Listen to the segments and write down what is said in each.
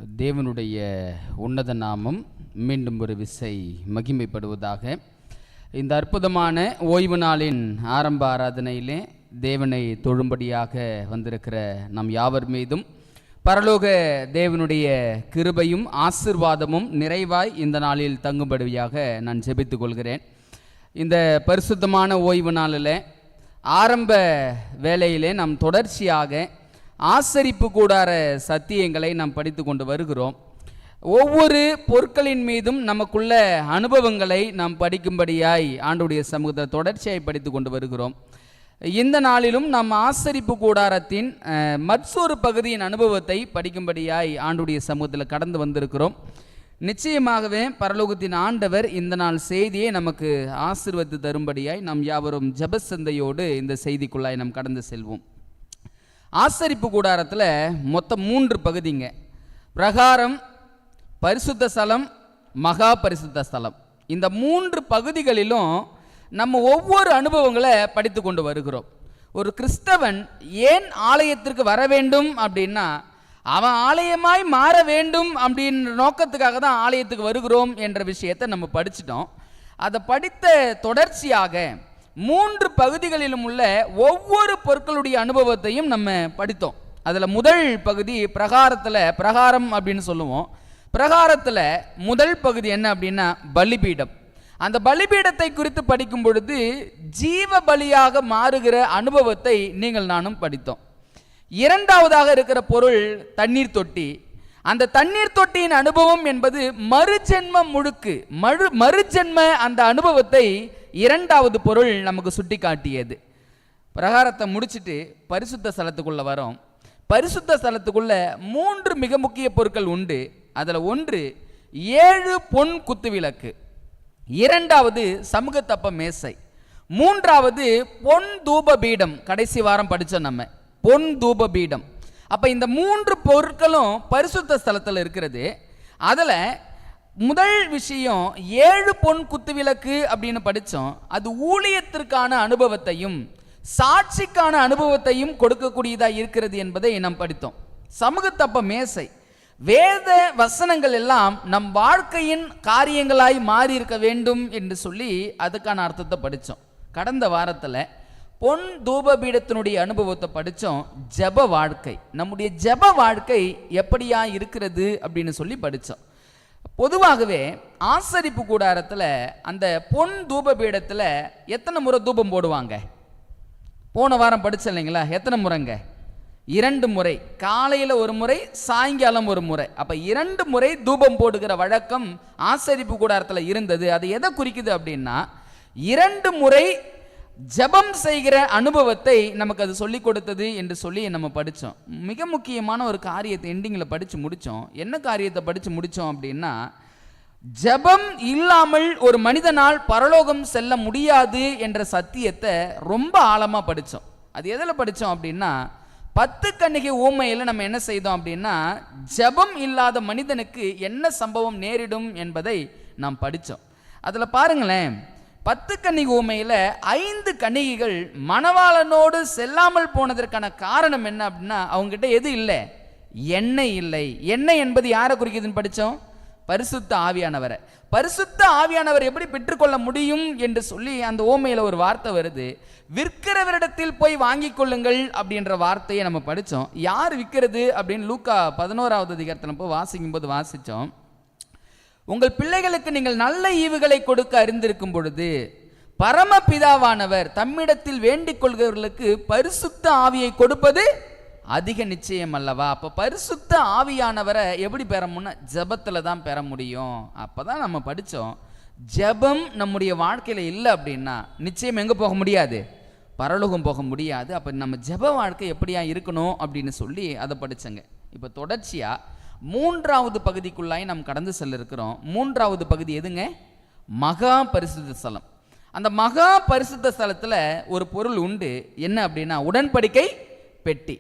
தேவனுடைய உன்னத நாமம் மீண்டும் ஒரு விசை மகிமைப்படுவதாக. இந்த அற்புதமான ஓய்வு நாளின் ஆரம்ப ஆராதனையிலே தேவனை தொழும்படியாக வந்திருக்கிற நம் யாவர் மீதும் பரலோக தேவனுடைய கிருபையும் ஆசீர்வாதமும் நிறைவாய் இந்த நாளில் தங்கும்படியாக நான் ஜெபித்துக் கொள்கிறேன். இந்த பரிசுத்தமான ஓய்வு நாளில் ஆரம்ப வேளையிலே நாம் தொடர்ச்சியாக ஆசரிப்பு கூடார சத்தியங்களை நாம் படித்து கொண்டு வருகிறோம். ஒவ்வொரு பொருட்களின் மீதும் நமக்குள்ள அனுபவங்களை நாம் படிக்கும்படியாய் ஆண்டுடைய சமூகத்தை தொடர்ச்சியாய் படித்து கொண்டு வருகிறோம். இந்த நாளிலும் நாம் ஆசரிப்பு கூடாரத்தின் மற்றொரு பகுதியின் அனுபவத்தை படிக்கும்படியாய் ஆண்டுடைய சமூகத்தில் கடந்து வந்திருக்கிறோம். நிச்சயமாகவே பரலோகத்தின் ஆண்டவர் இந்த நாள் செய்தியை நமக்கு ஆசீர்வதித்து தரும்படியாய் நாம் யாவரும் ஜெபசந்தையோடு இந்த செய்திக்குள்ளாய் நாம் கடந்து செல்வோம். ஆசரிப்பு கூடாரத்தில் மொத்தம் 3 பகுதிங்க. பிரகாரம், பரிசுத்த ஸ்தலம், மகா பரிசுத்த ஸ்தலம். இந்த 3 பகுதிகளிலும் நம்ம ஒவ்வொரு அனுபவங்களை படித்து கொண்டு வருகிறோம். ஒரு கிறிஸ்தவன் ஏன் ஆலயத்திற்கு வர வேண்டும் அப்படின்னா, அவன் ஆலயமாய் மாற வேண்டும் அப்படின்ற நோக்கத்துக்காக தான் ஆலயத்துக்கு வருகிறோம் என்ற விஷயத்தை நம்ம படிச்சிட்டோம். அதை படித்த தொடர்ச்சியாக 3 பகுதிகளிலும் உள்ள ஒவ்வொரு பொருட்களுடைய அனுபவத்தையும் நம்ம படித்தோம். அதில் முதல் பகுதி பிரகாரம் அப்படின்னு சொல்லுவோம். பிரகாரத்தில் முதல் பகுதி என்ன அப்படின்னா பலிபீடம். அந்த பலிபீடத்தை குறித்து படிக்கும் பொழுது ஜீவ பலியாக மாறுகிற அனுபவத்தை நீங்கள் நானும் படித்தோம். இரண்டாவதாக இருக்கிற பொருள் தண்ணீர் தொட்டி. அந்த தண்ணீர் தொட்டியின் அனுபவம் என்பது மறுஜென்ம அந்த அனுபவத்தை இரண்டாவது பொருள் நமக்கு சுட்டி காட்டியது. பிரகாரத்தை முடிச்சுட்டு பரிசுத்த ஸ்தலத்துக்குள்ள வரோம். பரிசுத்த ஸ்தலத்துக்குள்ள 3 மிக முக்கிய பொருட்கள் உண்டு. அதில் ஒன்று 7 பொன் குத்துவிளக்கு, இரண்டாவது சமூகத்தப்ப மேசை, மூன்றாவது பொன் தூப பீடம். கடைசி வாரம் படித்தோம் நம்ம பொன் தூப பீடம். அப்போ இந்த 3 பொருட்களும் பரிசுத்த ஸ்தலத்தில் இருக்கிறது. அதில் முதல் விஷயம் 7 பொன் குத்துவிளக்கு அப்படின்னு படித்தோம். அது ஊழியத்திற்கான அனுபவத்தையும் சாட்சிக்கான அனுபவத்தையும் கொடுக்கக்கூடியதாக இருக்கிறது என்பதை நாம் படித்தோம். சமூகத்தப்ப மேசை, வேத வசனங்கள் எல்லாம் நம் வாழ்க்கையின் காரியங்களாய் மாறி இருக்க வேண்டும் என்று சொல்லி அதுக்கான அர்த்தத்தை படித்தோம். கடந்த வாரத்தில் பொன் தூபபீடத்தினுடைய அனுபவத்தை படித்தோம். ஜெப வாழ்க்கை, நம்முடைய ஜெப வாழ்க்கை எப்படியா இருக்கிறது அப்படின்னு சொல்லி படித்தோம். பொதுவாகவே ஆசரிப்பு கூடாரத்தில் அந்த பொன் தூபபீடத்தில் எத்தனை முறை தூபம் போடுவாங்க? போன வாரம் படிச்ச இல்லைங்களா? எத்தனை முறைங்க? 2 முறை. காலையில் 1 முறை, சாயங்காலம் 1 முறை. அப்போ 2 முறை தூபம் போடுகிற வழக்கம் ஆசரிப்பு கூடாரத்தில் இருந்தது. அது எதை குறிக்குது அப்படின்னா, 2 முறை ஜெபம் செய்கிற அனுபவத்தை நமக்கு அது சொல்லி கொடுத்தது என்று சொல்லி நம்ம படித்தோம். மிக முக்கியமான ஒரு காரியத்தை எண்டிங்கில் படித்து முடித்தோம். என்ன காரியத்தை படித்து முடித்தோம் அப்படின்னா, ஜெபம் இல்லாமல் ஒரு மனிதனால் பரலோகம் செல்ல முடியாது என்ற சத்தியத்தை ரொம்ப ஆழமாக படித்தோம். அது எதில் படித்தோம் அப்படின்னா, 10 கன்னிகை ஊமையில் நம்ம என்ன செய்தோம் அப்படின்னா, ஜெபம் இல்லாத மனிதனுக்கு என்ன சம்பவம் நேரிடும் என்பதை நாம் படித்தோம். அதில் பாருங்களேன், 10 கன்னிகை ஊமையில் 5 கன்னிகைகள் மணவாளனோடு செல்லாமல் போனதற்கான காரணம் என்ன அப்படின்னா, அவங்ககிட்ட எது இல்லை? எண்ணெய் இல்லை. எண்ணெய் என்பது யாரை குறிக்குதுன்னு படித்தோம்? பரிசுத்த ஆவியானவரை. பரிசுத்த ஆவியானவர் எப்படி பெற்றுக்கொள்ள முடியும் என்று சொல்லி அந்த ஓமையில் ஒரு வார்த்தை வருது. விற்கிறவரிடத்தில் போய் வாங்கி கொள்ளுங்கள் அப்படின்ற வார்த்தையை நம்ம படித்தோம். யார் விற்கிறது அப்படின்னு லூக்கா 11வது அதிகாரத்தில் போய் வாசிக்கும்போது வாசித்தோம். உங்கள் பிள்ளைகளுக்கு நீங்கள் நல்ல ஈவுகளை கொடுக்க அறிந்திருக்கும் பொழுது பரமபிதாவானவர் தம்மிடத்தில் வேண்டிக் கொள்கிறவர்களுக்கு பரிசுத்த ஆவியை கொடுப்பது அதிக நிச்சயம் அல்லவா? அப்போ பரிசுத்த ஆவியானவரை எப்படி பெற முடியும்னா, ஜெபத்தில் தான் பெற முடியும். அப்போ தான் நம்ம படித்தோம், ஜெபம் நம்முடைய வாழ்க்கையில் இல்லை அப்படின்னா நிச்சயம் எங்கே போக முடியாது? பரலோகம் போக முடியாது. அப்போ நம்ம ஜெப வாழ்க்கை எப்படியா இருக்கணும் அப்படின்னு சொல்லி அதை படித்தங்க. இப்போ தொடர்ச்சியாக 3வது பகுதிக்குள்ளாய் நாம் கடந்து செல்ல இருக்கிறோம். 3வது பகுதி எதுங்க? மகா பரிசுத்த ஸ்தலம். அந்த மகா பரிசுத்த ஸ்தலத்தில் ஒரு பொருள் உண்டு. என்ன அப்படின்னா, உடன்படிக்கை பெட்டி.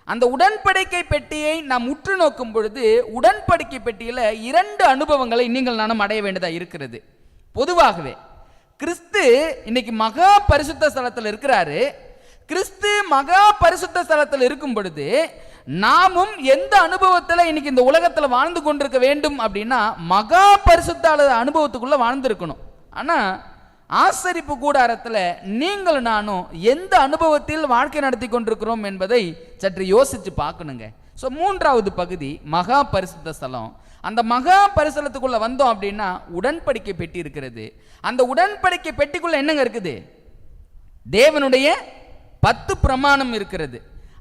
அந்த உடன்படிக்கை பெட்டியை நாம் உற்று நோக்கும் பொழுது உடன்படிக்கை பெட்டியில் 2 அனுபவங்களை நீங்கள் நானும் அடைய வேண்டியதாக இருக்கிறது. பொதுவாகவே கிறிஸ்து இன்னைக்கு மகா பரிசுத்த ஸ்தலத்தில் இருக்கிறாரு. கிறிஸ்து மகா பரிசுத்த ஸ்தலத்தில் இருக்கும் பொழுது நாமும் எந்த அனுபவத்தில் இன்னைக்கு இந்த உலகத்தில் வாழ்ந்து கொண்டிருக்க வேண்டும் அப்படின்னா மகா பரிசுத்த அனுபவத்துக்குள்ள வாழ்ந்திருக்கணும். ஆனால் ஆசரிப்பு கூடாரத்தில் நீங்கள் நானும் எந்த அனுபவத்தில் வாழ்க்கை நடத்தி கொண்டிருக்கிறோம் என்பதை சற்று யோசிச்சு பார்க்கணுங்க. ஸோ மூன்றாவது பகுதி மகா பரிசுத்த ஸ்தலம். அந்த மகா பரிசுத்தத்துக்குள்ள வந்தோம் அப்படின்னா உடன்படிக்கை பெட்டி இருக்கிறது. அந்த உடன்படிக்கை பெட்டிக்குள்ள என்னங்க இருக்குது? தேவனுடைய 10 பிரமாணம் இருக்கிறது.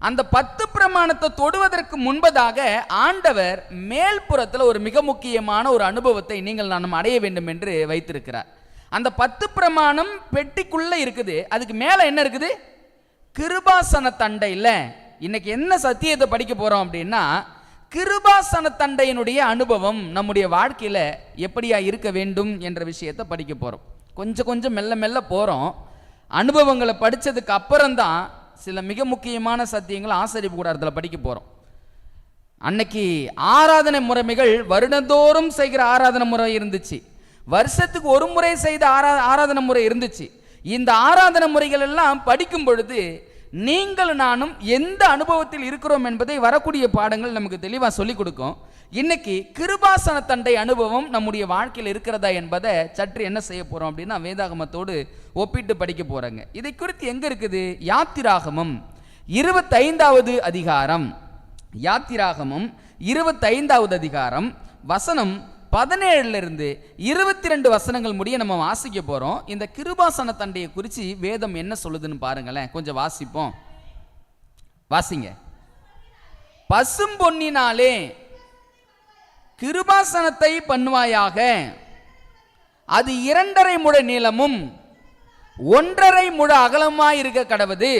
அந்த 10 பிரமாணத்தை தொடுவதற்கு முன்பதாக ஆண்டவர் மேல்புறத்தில் ஒரு மிக முக்கியமான ஒரு அனுபவத்தை நீங்கள் நாம் அடைய வேண்டும் என்று வைத்திருக்கிறார். அந்த 10 பிரமாணம் பெட்டிக்குள்ள இருக்குது. அதுக்கு மேல என்ன இருக்குது? கிருபாசன தண்டை. இல்ல இன்னைக்கு என்ன சத்தியத்தை படிக்க போறோம் அப்படின்னா கிருபாசன தண்டையினுடைய அனுபவம் நம்முடைய வாழ்க்கையில எப்படியா இருக்க வேண்டும் என்ற விஷயத்தை படிக்க போறோம். கொஞ்சம் கொஞ்சம் மெல்ல மெல்ல போறோம். அனுபவங்களை படித்ததுக்கு அப்புறம்தான் சில மிக முக்கியமான சத்தியங்களை ஆசரிப்பு கூடாரத்தில் படிக்க போகிறோம். அன்னைக்கு ஆராதனை முறைமைகள் வருடந்தோறும் செய்கிற ஆராதனை முறை இருந்துச்சு. வருஷத்துக்கு ஒரு முறை செய்த ஆராதனை முறை இருந்துச்சு. இந்த ஆராதனை முறைகள் எல்லாம் படிக்கும் பொழுது நீங்கள் நானும் எந்த அனுபவத்தில் இருக்கிறோம் என்பதை வரக்கூடிய பாடங்கள் நமக்கு தெளிவாக சொல்லிக் கொடுக்கும். இன்னைக்கு கிருபாசன தண்டை அனுபவம் நம்முடைய வாழ்க்கையில் இருக்கிறதா என்பதை சற்று என்ன செய்ய போறோம் அப்படின்னா வேதாகமத்தோடு ஒப்பிட்டு படிக்க போறாங்க. இதை குறித்து எங்க இருக்குது? யாத்திராகமம் 25வது அதிகாரம். யாத்திராகமம் 25வது அதிகாரம் வசனம் 17 22 வசனங்கள் முடிய நம்ம வாசிக்க போறோம். இந்த கிருபாசன தண்டையை குறித்து வேதம் என்ன சொல்லுதுன்னு பாருங்களேன். கொஞ்சம் வாசிப்போம். வாசிங்க. பசும் பொன்னினாலே கிருபாசனத்தை பண்ணுவாயாக, அது 2.5 முழ நீளமும் 1.5 முழ அகலமாயிருக்க கடவது.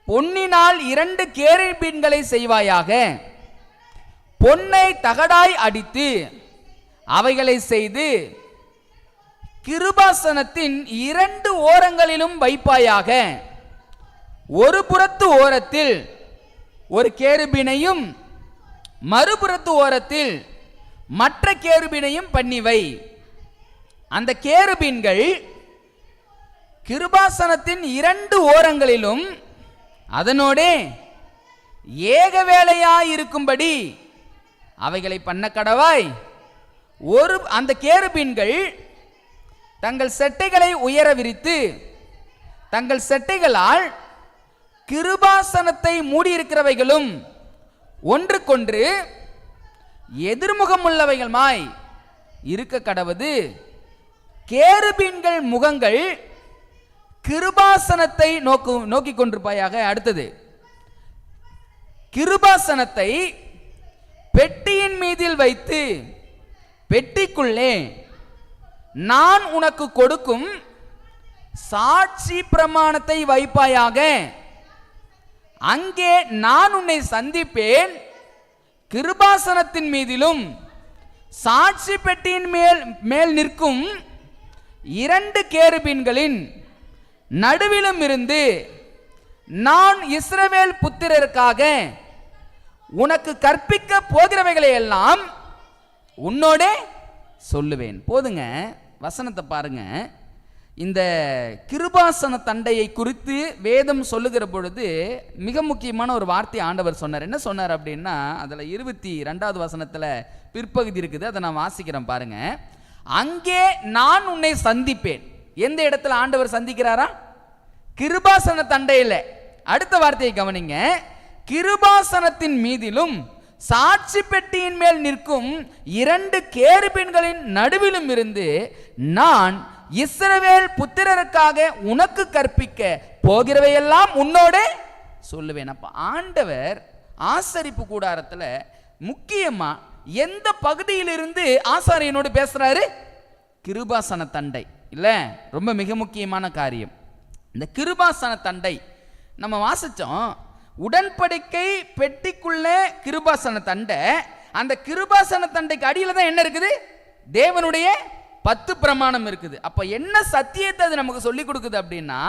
பொன்னினால் 2 கேருபீன்களை செய்வாயாக, பொன்னை தகடாய் அடித்து அவைகளை செய்து கிருபாசனத்தின் 2 ஓரங்களிலும் வைப்பாயாக. ஒரு புறத்து ஓரத்தில் ஒரு கேருபீனையும் மறுபுறத்து ஓரத்தில் மற்ற கேருபீனையும் பண்ணிவை. அந்த கேருபீன்கள் கிருபாசனத்தின் 2 ஓரங்களிலும் அதனோடே ஏக வேளையாயிருக்கும்படி அவைகளை பண்ண கடவாய். அந்த கேருபீன்கள் தங்கள் செட்டைகளை உயர விரித்து தங்கள் செட்டைகளால் கிருபாசனத்தை மூடியிருக்கிறவைகளும் ஒன்றுக்கொன்று எதிர்முகம் உள்ளவைகளுமாய் இருக்க கடவது. கேருபீன்கள் முகங்கள் கிருபாசனத்தை நோக்கி கொண்டிருப்பாயாக. அடுத்தது, கிருபாசனத்தை பெட்டியின் மீதில் வைத்து பெட்டிக்குள்ளே நான் உனக்கு கொடுக்கும் சாட்சி பிரமாணத்தை வைப்பாயாக. அங்கே நான் உன்னை சந்திப்பேன். கிருபாசனத்தின் மீதிலும் சாட்சி பெட்டியின் மேல் நிற்கும் 2 கேருபீன்களின் நடுவிலும் இருந்து நான் இஸ்ரவேல் புத்திரருக்காக உனக்கு கற்பிக்க போகிறவைகளை எல்லாம் உன்னோட சொல்லுவேன். போதுங்க, வசனத்தை பாருங்க. இந்த கிருபாசன தண்டையை குறித்து வேதம் சொல்லுகிற பொழுது மிக முக்கியமான ஒரு வார்த்தை ஆண்டவர் சொன்னார். என்ன சொன்னார் அப்படின்னா, அதில் 22வது வசனத்தில் பிற்பகுதி இருக்குது, அதை நான் வாசிக்கிறேன் பாருங்க. அங்கே நான் உன்னை சந்திப்பேன். எந்த இடத்துல ஆண்டவர் சந்திக்கிறாரா? கிருபாசன தண்டையில். அடுத்த வார்த்தையை கவனிங்க. கிருபாசனத்தின் மீதிலும் சாட்சி பெட்டியின் மேல் நிற்கும் 2 கேருபீன்களின் நடுவிலும் இருந்து நான் இஸ்ரவேல் புத்திரருக்காக உனக்கு கற்பிக்க போகிறவையெல்லாம் உன்னோட சொல்லுவேன். அப்ப ஆண்டவர் ஆசரிப்பு கூடாரத்தில் முக்கியமா எந்த பகுதியிலிருந்து ஆசாரியனோடு பேசுறாரு? கிருபாசன தண்டை. இல்ல, ரொம்ப மிக முக்கியமான காரியம். இந்த கிருபாசன தண்டை நம்ம வாசிச்சோம். உடன்படிக்கை பெட்டிக்குள்ள கிருபாசன தண்டை. அந்த கிருபாசன தண்டைக்கு அடியில தான் என்ன இருக்குது? தேவனுடைய 10 பிரமாணம் இருக்குது. அப்ப என்ன சத்தியத்தை அது நமக்கு சொல்லி கொடுக்குது அப்படின்னா,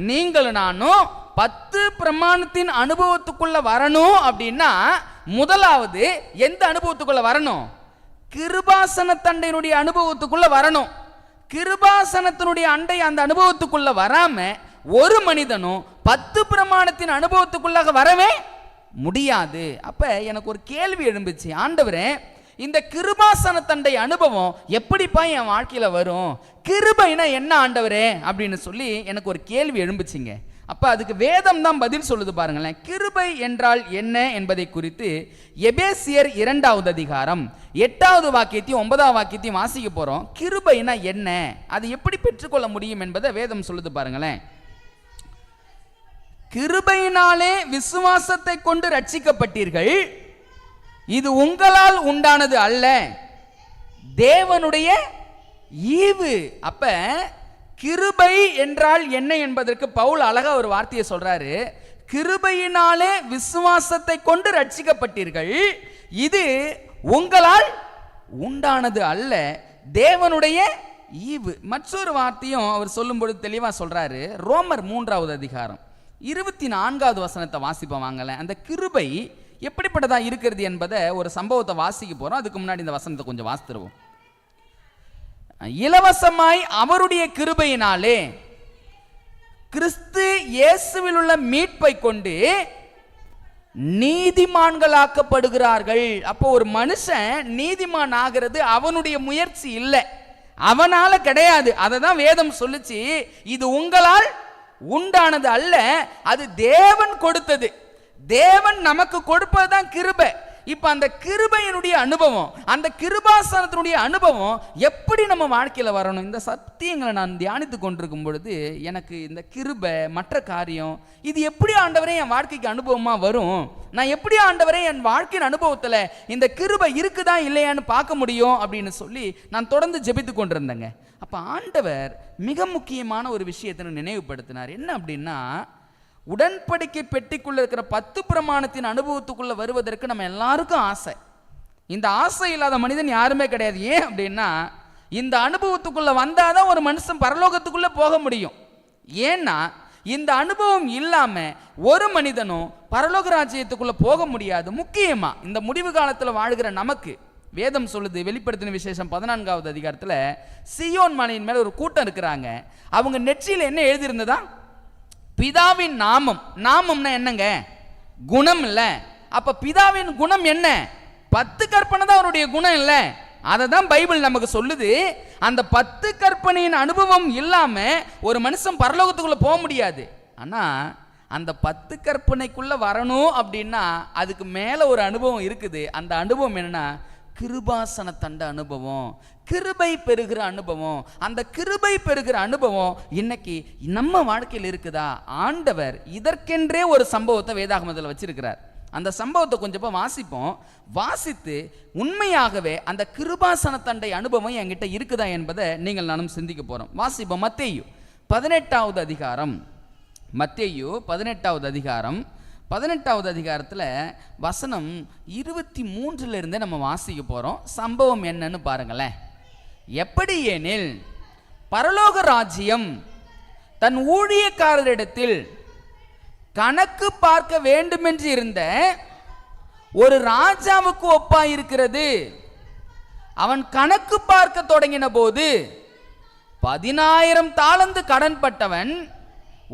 நீங்கள் நானும் 10 பிரமாணத்தின் அனுபவத்துக்குள்ள வரணும் அப்படின்னா முதலாவது எந்த அனுபவத்துக்குள்ள வரணும்? கிருபாசன தண்டையினுடைய அனுபவத்துக்குள்ள வரணும். கிருபாசனத்தினுடைய அந்த அனுபவத்துக்குள்ள வராம ஒரு மனிதனும் 10 பிரமாணத்தின் அனுபவத்துக்குள்ளாக வரவே முடியாது. அப்ப எனக்கு ஒரு கேள்வி எழும்புச்சு, ஆண்டவரே இந்த கிருபாசன தண்டை அனுபவம் எப்படிப்பா என் வாழ்க்கையில வரும்? கிருபைனா என்ன ஆண்டவரே அப்படின்னு சொல்லி எனக்கு ஒரு கேள்வி எழும்புச்சிங்க. அப்ப அதுக்கு வேதம் தான் பதில் சொல்லுது பாருங்களேன். கிருபை என்றால் என்ன என்பதை குறித்து எபேசியர் 2வது அதிகாரம் 8வது வாக்கியத்தையும் 9வது வாக்கியத்தையும் வாசிக்க போறோம். கிருபைனா என்ன, அது எப்படி பெற்றுக்கொள்ள முடியும் என்பதை வேதம் சொல்லுது பாருங்களேன். கிருபையினாலே விசுவாசத்தை கொண்டு ரட்சிக்கப்பட்டீர்கள், இது உங்களால் உண்டானது அல்ல, தேவனுடைய ஈவு. அப்ப கிருபை என்றால் என்ன என்பதற்கு பவுல் அழகா ஒரு வார்த்தையை சொல்றாரு. கிருபையினாலே விசுவாசத்தை கொண்டு ரட்சிக்கப்பட்டீர்கள், இது உங்களால் உண்டானது அல்ல, தேவனுடைய ஈவு. மற்றொரு வார்த்தையும் அவர் சொல்லும் பொழுது தெளிவா சொல்றாரு. ரோமர் 3வது அதிகாரம் 24வது வசனத்தை வாசிப்போம் வாங்கல. அந்த கிருபை எப்படிப்பட்டதா இருக்கிறது என்பதை ஒரு சம்பவத்தை வாசிக்க போறோம். அதுக்கு முன்னாடி இந்த வசனத்தை கொஞ்சம் வாசித்துருவோம். இலவசமாய் அவருடைய கிருபையினாலே கிறிஸ்து இயேசுவில் உள்ள மீட்பை கொண்டு நீதிமான்களாக்கப்படுகிறார்கள். அப்போ ஒரு மனுஷன் நீதிமான் ஆகிறது அவனுடைய முயற்சி இல்லை, அவனால கிடையாது. அதை தான் வேதம் சொல்லுச்சு, இது உங்களால் உண்டானது அல்ல, அது தேவன் கொடுத்தது. தேவன் நமக்கு கொடுப்பதுதான் கிருபை. இப்ப அந்த கிருபையினுடைய அனுபவம், அந்த கிருபாசனத்தினுடைய அனுபவம் எப்படி நம்ம வாழ்க்கையில வரணும்? இந்த சத்தியங்களை நான் தியானித்து கொண்டிருக்கும் பொழுது எனக்கு இந்த கிருபை, மற்ற காரியம், இது எப்படி ஆண்டவரே என் வாழ்க்கைக்கு அனுபவமா வரும்? நான் எப்படி ஆண்டவரே என் வாழ்க்கையின் அனுபவத்துல இந்த கிருபை இருக்குதா இல்லையான்னு பார்க்க முடியும் அப்படின்னு சொல்லி நான் தொடர்ந்து ஜெபித்து கொண்டிருந்தேங்க. அப்ப ஆண்டவர் மிக முக்கியமான ஒரு விஷயத்தை நினைவுபடுத்தினார். என்ன அப்படின்னா, உடன்படிக்கை பெட்டிக்குள்ள இருக்கிற 10 பிரமாணத்தின் அனுபவத்துக்குள்ள வருவதற்கு நம்ம எல்லாருக்கும் ஆசை. இந்த ஆசை இல்லாத மனிதன் யாருமே கிடையாது. ஏன் அப்படின்னா, இந்த அனுபவத்துக்குள்ள வந்தாதான் ஒரு மனுஷன் பரலோகத்துக்குள்ள போக முடியும். ஏன்னா இந்த அனுபவம் இல்லாம ஒரு மனிதனும் பரலோக ராஜ்யத்துக்குள்ள போக முடியாது. முக்கியமா இந்த முடிவு காலத்துல வாழ்கிற நமக்கு வேதம் சொல்லுது. வெளிப்படுத்தின விசேஷம் 14வது அதிகாரத்துல சீயோன் மலையின் மேல ஒரு கூட்டம் இருக்கிறாங்க. அவங்க நெற்றியில என்ன எழுதியிருந்ததா? பிதாவின் நாமம். நாமம்னா என்னங்க? குணம் இல்ல. அப்ப பிதாவின் குணம் என்ன? 10 கற்பனை தான் அவருடைய குணம் இல்ல. அதை தான் பைபிள் நமக்கு சொல்லுது. அந்த 10 கற்பனையின் அனுபவம் இல்லாம ஒரு மனுஷன் பரலோகத்துக்குள்ள போக முடியாது. ஆனா அந்த 10 கற்பனைக்குள்ள வரணும் அப்படின்னா அதுக்கு மேல ஒரு அனுபவம் இருக்குது. அந்த அனுபவம் என்னன்னா, கிருபாசன தண்ட அனுபவம், கிருபை பெறுகிற அனுபவம். அந்த கிருபை பெறுகிற அனுபவம் இன்னைக்கு நம்ம வாழ்க்கையில் இருக்குதா? ஆண்டவர் இதற்கென்றே ஒரு சம்பவத்தை வேதாகமத்தில் வச்சிருக்கிறார். அந்த சம்பவத்தை கொஞ்சம் வாசிப்போம். வாசித்து உண்மையாகவே அந்த கிருபாசன தண்டை அனுபவம் என்கிட்ட இருக்குதா என்பதை நீங்கள் நானும் சிந்திக்க போறோம். வாசிப்போம். மத்தேயு 18வது அதிகாரம், மத்தேயு 18வது அதிகாரம் 18வது அதிகாரத்தில் வசனம் 23 இருந்தே நம்ம வாசிக்க போறோம். சம்பவம் என்னன்னு பாருங்களேன். எப்படி எனில், பரலோக ராஜ்யம் தன் ஊழியக்காரரிடத்தில் கணக்கு பார்க்க வேண்டுமென்று இருந்த ஒரு ராஜாவுக்கு ஒப்பாயிருக்கிறது. அவன் கணக்கு பார்க்க தொடங்கின போது 10,000 தாலந்து கடன் பட்டவன்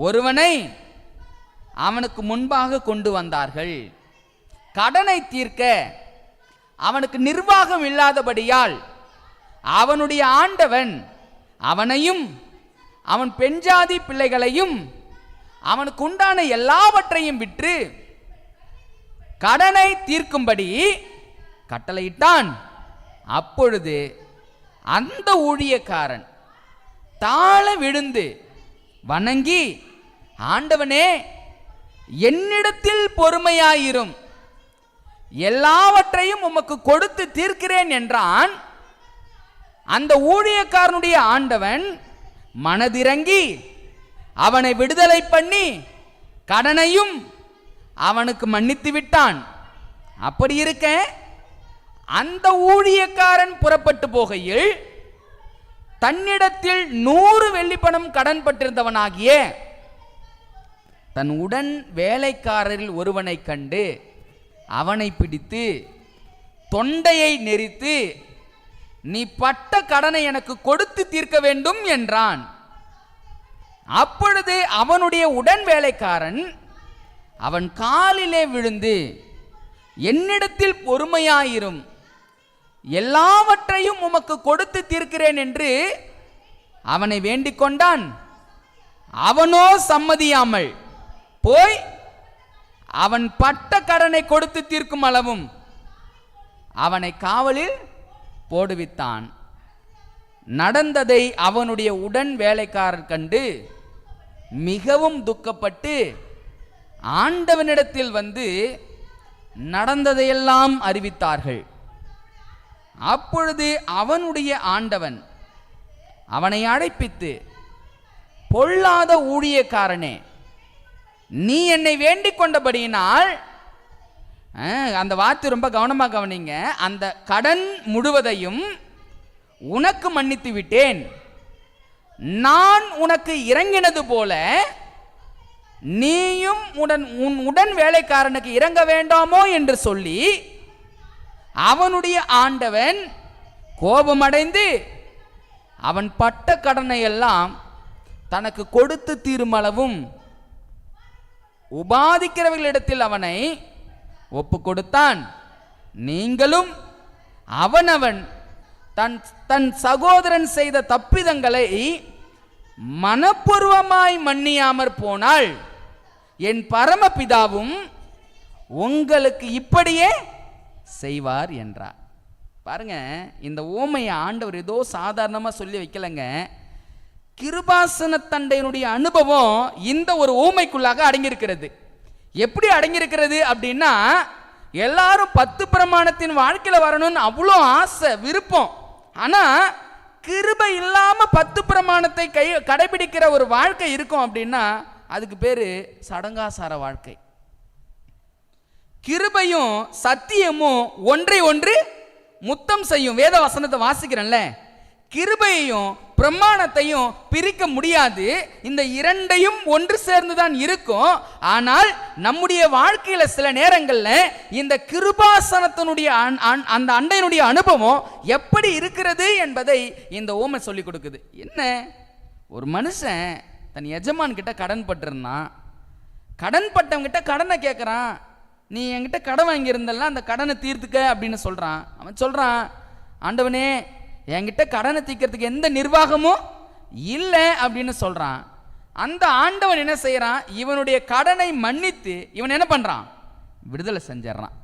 ஒருவனை அவனுக்கு முன்பாக கொண்டு வந்தார்கள். கடனை தீர்க்க அவனுக்கு நிர்வாகம் இல்லாதபடியால் அவனுடைய ஆண்டவன் அவனையும் அவன் பெண்ஜாதி பிள்ளைகளையும் அவனுக்கு உண்டான எல்லாவற்றையும் விற்று கடனை தீர்க்கும்படி கட்டளையிட்டான். அப்பொழுது அந்த ஊழியக்காரன் தாழ விழுந்து வணங்கி, ஆண்டவனே, என்னிடத்தில் பொறுமையாயிரும், எல்லாவற்றையும் உமக்கு கொடுத்து தீர்க்கிறேன் என்றான். அந்த ஊழியக்காரனுடைய ஆண்டவன் மனதிறங்கி அவனை விடுதலை பண்ணி கடனையும் அவனுக்கு மன்னித்து விட்டான். அப்படி இருக்க அந்த ஊழியக்காரன் புறப்பட்டு போகையில் தன்னிடத்தில் 100 வெள்ளிப்பணம் கடன் பட்டிருந்தவனாகிய தன் உடன் வேலைக்காரரில் ஒருவனை கண்டு அவனை பிடித்து தொண்டையை நெரித்து, நீ பட்ட கடனை எனக்கு கொடுத்து தீர்க்க வேண்டும் என்றான். அப்பொழுது அவனுடைய உடன் வேலைக்காரன் அவன் காலிலே விழுந்து, என்னிடத்தில் பொறுமையாயிரும், எல்லாவற்றையும் உமக்கு கொடுத்து தீர்க்கிறேன் என்று அவனை வேண்டிக் கொண்டான். அவனோ சம்மதியாமல் போய் அவன் பட்ட கடனை கொடுத்து தீர்க்கும் அளவும் அவனை காவலில் போடுவித்தான். நடந்ததை அவனுடைய உடன் வேலைக்காரர் கண்டு மிகவும் துக்கப்பட்டு ஆண்டவனிடத்தில் வந்து நடந்ததையெல்லாம் அறிவித்தார்கள். அப்பொழுது அவனுடைய ஆண்டவன் அவனை அழைப்பித்து, பொல்லாத ஊழியக்காரனே, நீ என்னை வேண்டிக் கொண்டபடியினால், அந்த வார்த்தை ரொம்ப கவனமாக கவனிங்க, அந்த கடன் முழுவதையும் உனக்கு மன்னித்து விட்டேன். நான் உனக்கு இறங்கினது போல நீயும் உன் உடன் வேலைக்காரனுக்கு இறங்க வேண்டாமோ என்று சொல்லி அவனுடைய ஆண்டவன் கோபமடைந்து அவன் பட்ட கடனை எல்லாம் தனக்கு கொடுத்து தீருமளவும் உபாதிக்கிறவர்களிடத்தில் அவனை ஒப்பு கொடுத்தான். நீங்களும் அவனவன் தன் சகோதரன் செய்த தப்பிதங்களை மனப்பூர்வமாய் மன்னியாமற் போனால் என் பரமபிதாவும் உங்களுக்கு இப்படியே செய்வார் என்றார். பாருங்க, இந்த ஓமையை ஆண்டவர் ஏதோ சாதாரணமாக சொல்லி வைக்கலங்க. கிருபாசன தண்டையினுடைய அனுபவம் இந்த ஒரு ஓமைக்குள்ளாக அடங்கியிருக்கிறது. எப்படி அடங்கியிருக்கிறது அப்படின்னா, எல்லாரும் 10 பிரமாணத்தின் வாழ்க்கையில் வரணும்னு அவ்வளோ ஆசை, விருப்பம். ஆனால் கிருபை இல்லாமல் 10 பிரமாணத்தை கடைபிடிக்கிற ஒரு வாழ்க்கை இருக்கும் அப்படின்னா அதுக்கு பேர் சடங்காசார வாழ்க்கை. கிருபையும் சத்தியமும் ஒன்றை ஒன்று முத்தம் செய்யும். வேத வசனத்தை வாசிக்கிறேன்ல, கிருபையையும் பிரமாணத்தையும் பிரிக்க முடியாது. இந்த இரண்டையும் ஒன்று சேர்ந்துதான் இருக்கும். ஆனால் நம்முடைய வாழ்க்கையில சில நேரங்களில் இந்த கிருபாசனத்தினுடைய அந்த அண்டையினுடைய அனுபவம் எப்படி இருக்கிறது என்பதை இந்த ஓமை சொல்லி கொடுக்குது. என்ன, ஒரு மனுஷன் தன் எஜமான் கிட்ட கடன் பட்டிருந்தான். கடன் பட்டவங்கிட்ட கடனை கேட்குறான். நீ என்கிட்ட கடன் வாங்கியிருந்தல்ல, அந்த கடனை தீர்த்துக்க அப்படின்னு சொல்கிறான். அவன் சொல்கிறான், ஆண்டவனே என்கிட்ட கடனை தீர்க்கிறதுக்கு எந்த நிர்வாகமும் இல்லை அப்படின்னு சொல்கிறான். அந்த ஆண்டவன் என்ன செய்கிறான், இவனுடைய கடனை மன்னித்து இவன் என்ன பண்ணுறான், விடுதலை செஞ்சிடறான்.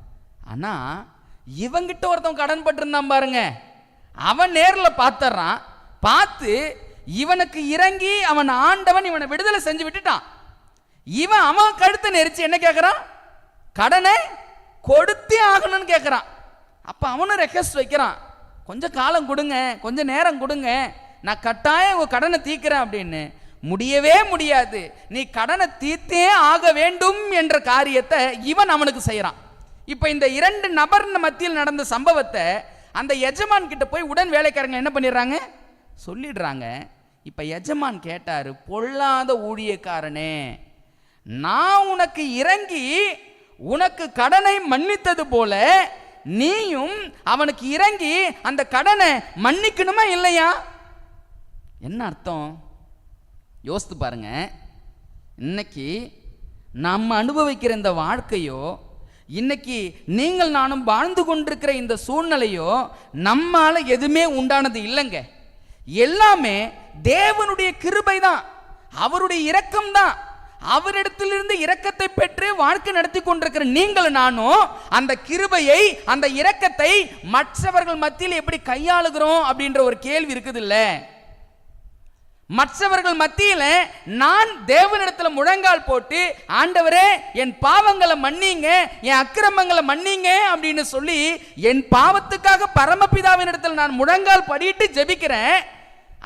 ஆனால் இவங்கிட்ட ஒருத்தன் கடன் பட்டிருந்தான் பாருங்க, அவன் நேரில் பார்த்துறான். பார்த்து இவனுக்கு இறங்கி அவன் ஆண்டவன் இவனை விடுதலை செஞ்சு விட்டுட்டான். இவன் அவன் கழுத்தை நெரிச்சு என்ன கேட்குறான், கடனை கொடுத்தே ஆகணும்னு கேட்குறான். அப்போ அவனும் ரெக்வஸ்ட் வைக்கிறான், கொஞ்சம் காலம் கொடுங்க, கொஞ்சம் நேரம் கொடுங்க, நான் கட்டாயம் உங்கள் கடனை தீர்க்கிறேன் அப்படின்னு. முடியவே முடியாது, நீ கடனை தீர்த்தே ஆக வேண்டும் என்ற காரியத்தை இவன் அவனுக்கு செய்கிறான். இப்போ இந்த 2 நபர் மத்தியில் நடந்த சம்பவத்தை அந்த எஜமான் கிட்ட போய் உடன் வேலைக்காரங்க என்ன பண்ணிடுறாங்க, சொல்லிடுறாங்க. இப்போ எஜமான் கேட்டார், பொல்லாத ஊழியக்காரனே, நான் உனக்கு இறங்கி உனக்கு கடனை மன்னித்தது போல நீயும் அவனுக்கு இறங்கி அந்த கடனை மன்னிக்கணுமா இல்லையா? என்ன அர்த்தம் யோசித்து பாருங்க. இன்னைக்கு நம்ம அனுபவிக்கிற இந்த வாழ்க்கையோ, இன்னைக்கு நீங்கள் நானும் வாழ்ந்து கொண்டிருக்கிற இந்த சூழ்நிலையோ நம்மால எதுவுமே உண்டானது இல்லைங்க. எல்லாமே தேவனுடைய கிருபை தான், அவருடைய இரக்கம் தான். அவரிடத்திலிருந்து இரக்கத்தை பெற்று வாழ்க்கை நடத்தி கொண்டிருக்கிற நீங்கள் நானும் அந்த கிருபையை, அந்த இரக்கத்தை மற்றவர்கள் மத்தியில் எப்படி கையாளுகிறோம் அப்படின்ற ஒரு கேள்வி இருக்குது இல்ல. மற்றவர்கள் மத்தியில் நான் தேவனிடத்தில் முழங்கால் போட்டு, ஆண்டவரே என் பாவங்களை மன்னிங்க, என் அக்கிரமங்களை மன்னிங்க அப்படின்னு சொல்லி என் பாவத்துக்காக பரமபிதாவின் இடத்தில் நான் முழங்கால் படிட்டு ஜெபிக்கிறேன்.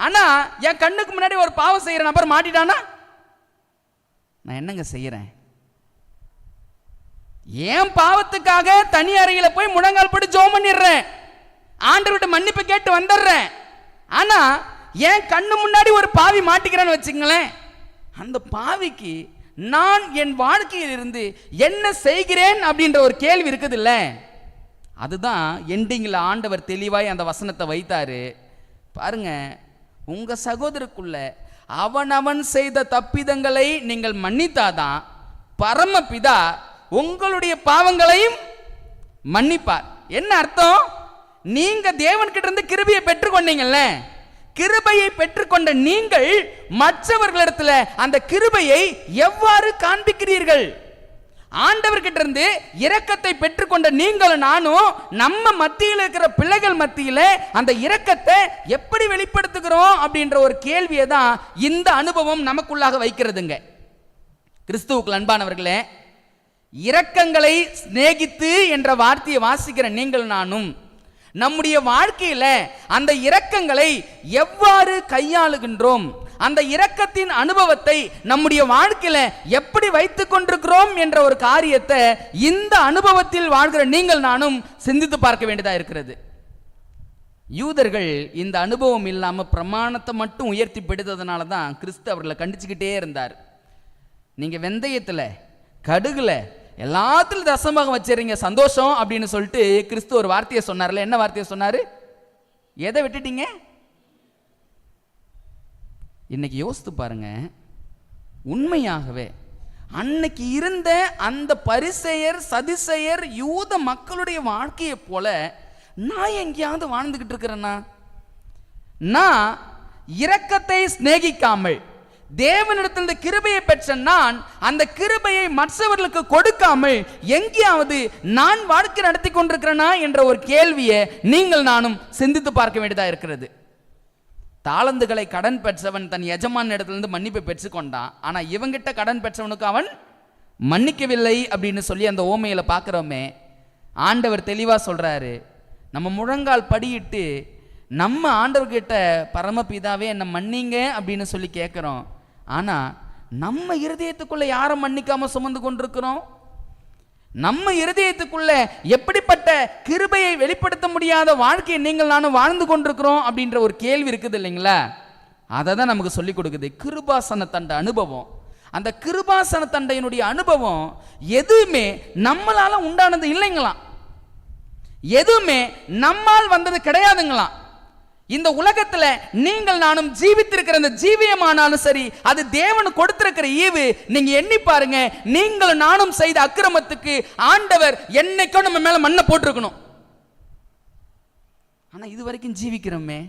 ஆனா என் கண்ணுக்கு முன்னாடி ஒரு பாவம் செய்யற நபர் மாட்டிட்டானா நான் என்னங்க செய்யறேன்? என் பாவத்துக்காக தனி அறையில போய் முழங்கால் போட்டு ஜெபம் பண்ணிடுறேன், ஆண்டவர்கிட்ட மன்னிப்பு கேட்டு வந்துடுறேன். ஆனா என் கண்ணு முன்னாடி ஒரு பாவி மாட்டிக்கிறேன்னு வச்சுங்களேன், அந்த பாவிக்கு நான் என் வாழ்க்கையில் இருந்து என்ன செய்கிறேன் அப்படின்ற ஒரு கேள்வி இருக்குது இல்ல. அதுதான் எண்டிங்கில் ஆண்டவர் தெளிவாய் அந்த வசனத்தை வைத்தாரு பாருங்க. உங்க சகோதரருக்குள்ள அவனவன் செய்த தப்பிதங்களை நீங்கள் மன்னித்தாதான் பரமபிதா உங்களுடைய பாவங்களையும் மன்னிப்பார். என்ன அர்த்தம்? நீங்க தேவன்கிட்ட இருந்து கிருபையை பெற்றுக்கொண்டீங்கல்ல, கிருபையை பெற்றுக்கொண்ட நீங்கள் மற்றவர்களிடத்துல அந்த கிருபையை எவ்வாறு காண்பிக்கிறீர்கள்? ஆண்டவர்கிட்ட இருந்து இரக்கத்தை பெற்றுக்கொண்ட நீங்களும் நானும் நம்ம மத்தியில் இருக்கிற பிள்ளைகள் மத்தியில் அந்த இரக்கத்தை எப்படி வெளிப்படுத்துகிறோம் அப்படின்ற ஒரு கேள்வியை தான் இந்த அனுபவம் நமக்குள்ளாக வைக்கிறதுங்க. கிறிஸ்துவுக்கு அன்பானவர்களே, இரக்கங்களை சிநேகித்து என்ற வார்த்தையை வாசிக்கிற நீங்கள் நானும் நம்முடைய வாழ்க்கையில அந்த இரக்கங்களை எவ்வாறு கையாளுகின்றோம், அந்த இரக்கத்தின் அனுபவத்தை நம்முடைய வாழ்க்கையில எப்படி வைத்துக் கொண்டிருக்கிறோம் என்ற ஒரு காரியத்தை இந்த அனுபவத்தில் வாழ்கிற நீங்கள் நானும் சிந்தித்து பார்க்க வேண்டியதா இருக்கிறது. யூதர்கள் இந்த அனுபவம் இல்லாம பிரமாணத்தை மட்டும் உயர்த்தி பிடித்ததுனால தான் கிறிஸ்து அவர்களை கண்டிச்சுக்கிட்டே இருந்தார். நீங்க வெந்தயத்துல கடுகுல எல்லாத்திலும் தசமாக வச்சிருங்க சந்தோஷம் அப்படின்னு சொல்லிட்டு கிறிஸ்து ஒரு வார்த்தையை சொன்னார்ல. என்ன வார்த்தையை சொன்னாரு? எதை விட்டுட்டீங்க? இன்னைக்கு யோசித்து பாருங்க, உண்மையாகவே அன்னைக்கு இருந்த அந்த பரிசேயர் சதுசேயர் யூத மக்களுடைய வாழ்க்கையை போல நான் எங்கேயாவது வாழ்ந்துகிட்டு இருக்கிறேன்னா? நான் இரக்கத்தை சிநேகிக்காமல் தேவனிடத்திலிருந்து கிருபையை பெற்ற நான் அந்த கிருபையை மற்றவர்களுக்கு கொடுக்காமல் எங்கேயாவது நான் வாழ்க்கை நடத்தி கொண்டிருக்கிறேனா என்ற ஒரு கேள்வியை நீங்கள் நானும் சிந்தித்து பார்க்க வேண்டியதா இருக்கிறது. தாளந்துகளை கடன் பெற்றவன் தன் எஜமான இடத்திலிருந்து மன்னிப்பை பெற்றுக்கொண்டான். ஆனா இவங்கிட்ட கடன் பெற்றவனுக்கு அவன் மன்னிக்கவில்லை அப்படின்னு சொல்லி அந்த ஓமையில பார்க்கிறோமே. ஆண்டவர் தெளிவா சொல்றாரு, நம்ம முழங்கால் படியிட்டு நம்ம ஆண்டவர்கிட்ட பரமபிதாவே என்ன மன்னிங்க அப்படின்னு சொல்லி கேட்கிறோம். ஆனா நம்ம இருதயத்துக்குள்ள யாரை மன்னிக்காம சுமந்து கொண்டிருக்கிறோம்? நம்ம இருதயத்துக்குள்ள எப்படிப்பட்ட கிருபையை வெளிப்படுத்த முடியாத வாழ்க்கையை நீங்கள் நானும் வாழ்ந்து கொண்டிருக்கிறோம் அப்படின்ற ஒரு கேள்வி இருக்குது இல்லைங்களா? அதை தான் நமக்கு சொல்லிக் கொடுக்குது கிருபாசன தண்டை அனுபவம். அந்த கிருபாசன தண்டையினுடைய அனுபவம் எதுவுமே நம்மளால உண்டானது இல்லைங்களாம், எதுவுமே நம்மால் வந்தது கிடையாதுங்களாம். இந்த உலகத்துல நீங்கள் நானும் ஜீவித்திருக்கிற அந்த ஜீவியமானாலும் சரி, அது தேவன் கொடுத்திருக்கிற ஈவு. நீங்க எண்ணி பாருங்க, நீங்கள் நானும் செய்த அக்கிரமத்துக்கு ஆண்டவர் என்னைக்கும் நம்ம மேல மண்ணை போட்டிருக்கணும். ஆனா இது வரைக்கும் ஜீவிக்கிறோமே.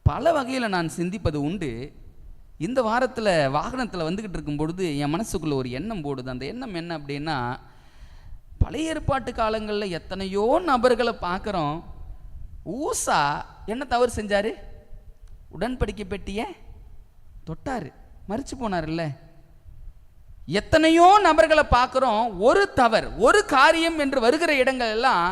பல வகையில நான் சிந்திப்பது உண்டு. இந்த வாரத்துல வாகனத்துல வந்துகிட்டு இருக்கும் பொழுது என் மனசுக்குள்ள ஒரு எண்ணம் போடுது. அந்த எண்ணம் என்ன அப்படின்னா, பழைய ஏற்பாட்டு காலங்களில் எத்தனையோ நபர்களை பார்க்குறோம். ஊசா என்ன தவறு செஞ்சாரு? உடன்படிக்கை பெட்டிய தொட்டாரு, மறிச்சு போனார்ல. எத்தனையோ நபர்களை பார்க்கிறோம். ஒரு தவறு ஒரு காரியம் என்று வருகிற இடங்கள் எல்லாம்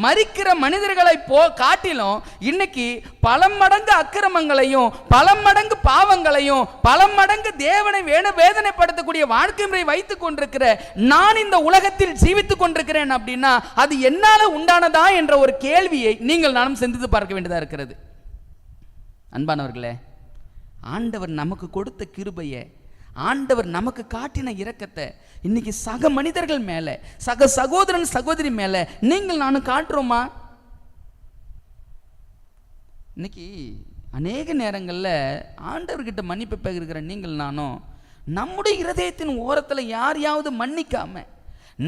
மரிக்கிற மனிதர்களை காட்டிலும் இன்னைக்கு பல மடங்கு அக்கிரமங்களையும் பல மடங்கு பாவங்களையும் பல மடங்கு தேவனை வேதனைப்படுத்தக்கூடிய வாழ்க்கை முறை வைத்துக் கொண்டிருக்கிற நான் இந்த உலகத்தில் ஜீவித்துக் கொண்டிருக்கிறேன் அப்படின்னா அது என்னால உண்டானதா என்ற ஒரு கேள்வியை நீங்கள் நானும் சிந்தித்து பார்க்க வேண்டியதா இருக்கிறது. அன்பானவர்களே, ஆண்டவர் நமக்கு கொடுத்த கிருபையை, ஆண்டவர் நமக்கு காட்டின இரக்கத்தை இன்னைக்கு சக மனிதர்கள் மேல, சக சகோதரன் சகோதரி மேல நீங்கள் நானும் காட்டுறோமா? இன்னைக்கு அநேக நேரங்களில் ஆண்டவர்கிட்ட மன்னிப்பு பெறுகிற நீங்கள் நானும் நம்முடைய இருதயத்தின் ஓரத்தில் யாரையாவது மன்னிக்காம,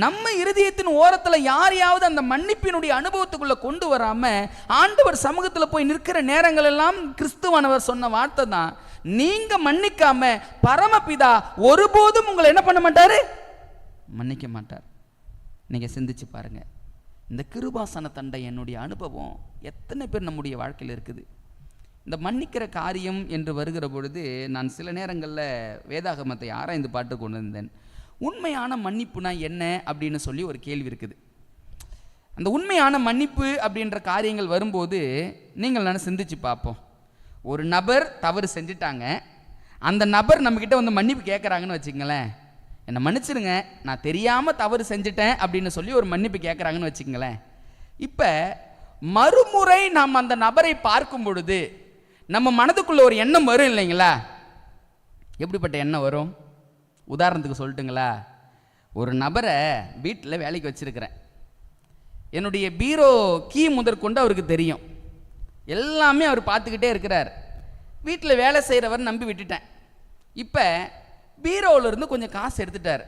நம்ம இருதயத்தின் ஓரத்தில் யாரையாவது அந்த மன்னிப்பினுடைய அனுபவத்துக்குள்ள கொண்டு வராம ஆண்டவர் சமூகத்தில் போய் நிற்கிற நேரங்கள் எல்லாம் கிறிஸ்துவானவர் சொன்ன வார்த்தை தான், நீங்க மன்னிக்காம பரமபிதா ஒருபோதும் உங்களை என்ன பண்ண மாட்டாரு? மன்னிக்க மாட்டார். நீங்க சிந்திச்சு பாருங்க, இந்த கிருபாசன தண்டை என்னுடைய அனுபவம் எத்தனை பேர் நம்முடைய வாழ்க்கையில் இருக்குது. இந்த மன்னிக்கிற காரியம் என்று வருகிற பொழுது நான் சில நேரங்களில் வேதாகமத்தை ஆராய்ந்து பாட்டு கொண்டு இருந்தேன். உண்மையான மன்னிப்புனா என்ன அப்படின்னு சொல்லி ஒரு கேள்வி இருக்குது. அந்த உண்மையான மன்னிப்பு அப்படின்ற காரியங்கள் வரும்போது நீங்கள் நான் சிந்திச்சு பார்ப்போம். ஒரு நபர் தவறு செஞ்சுட்டாங்க, அந்த நபர் நம்மக்கிட்ட வந்து மன்னிப்பு கேட்குறாங்கன்னு வச்சுக்கங்களேன். என்னை மன்னிச்சிருங்க, நான் தெரியாமல் தவறு செஞ்சுட்டேன் அப்படின்னு சொல்லி ஒரு மன்னிப்பு கேட்குறாங்கன்னு வச்சுக்கங்களேன். இப்போ மறுமுறை நாம் அந்த நபரை பார்க்கும் பொழுது நம்ம மனதுக்குள்ள ஒரு எண்ணம் வரும் இல்லைங்களா? எப்படிப்பட்ட எண்ணம் வரும்? உதாரணத்துக்கு சொல்லட்டுங்களா? ஒரு நபரை வீட்டில் வேலைக்கு வச்சிருக்கிறேன். என்னுடைய பீரோ கீ முதற்கொண்டு அவருக்கு தெரியும், எல்லாமே அவர் பார்த்துக்கிட்டே இருக்கிறார். வீட்டில் வேலை செய்கிறவர் நம்பி விட்டுட்டேன். இப்போ பீரோவிலேருந்து கொஞ்சம் காசு எடுத்துட்டார்.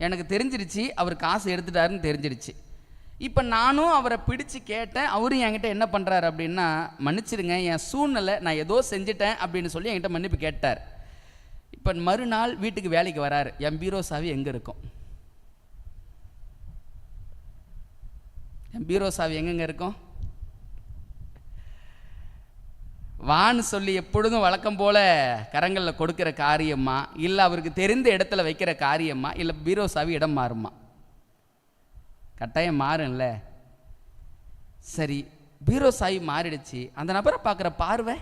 எனக்கு தெரிஞ்சிருச்சு அவர் காசு எடுத்துட்டாருன்னு தெரிஞ்சிருச்சு. இப்போ நானும் அவரை பிடிச்சு கேட்டேன். அவரும் என்கிட்ட என்ன பண்ணுறாரு அப்படின்னா, மன்னிச்சிடுங்க, என் சூழ்நிலை, நான் ஏதோ செஞ்சுட்டேன் அப்படின்னு சொல்லி என்கிட்ட மன்னிப்பு கேட்டார். இப்போ மறுநாள் வீட்டுக்கு வேலைக்கு வராரு. என் பீரோ சாவி எங்கே இருக்கும்? என் பீரோ சாவி எங்கெங்கே இருக்கும்? வான்னு சொல்லி எப்பொழுதும் வழக்கம் போல கரங்களில் கொடுக்குற காரியமா, இல்லை அவருக்கு தெரிந்த இடத்துல வைக்கிற காரியமா, இல்லை பீரோ சாவி இடம் மாறுமா? கட்டாயம் மாறும்ல. சரி, பீரோ சாவி மாறிடுச்சு. அந்த நபரை பார்க்குற பார்வை,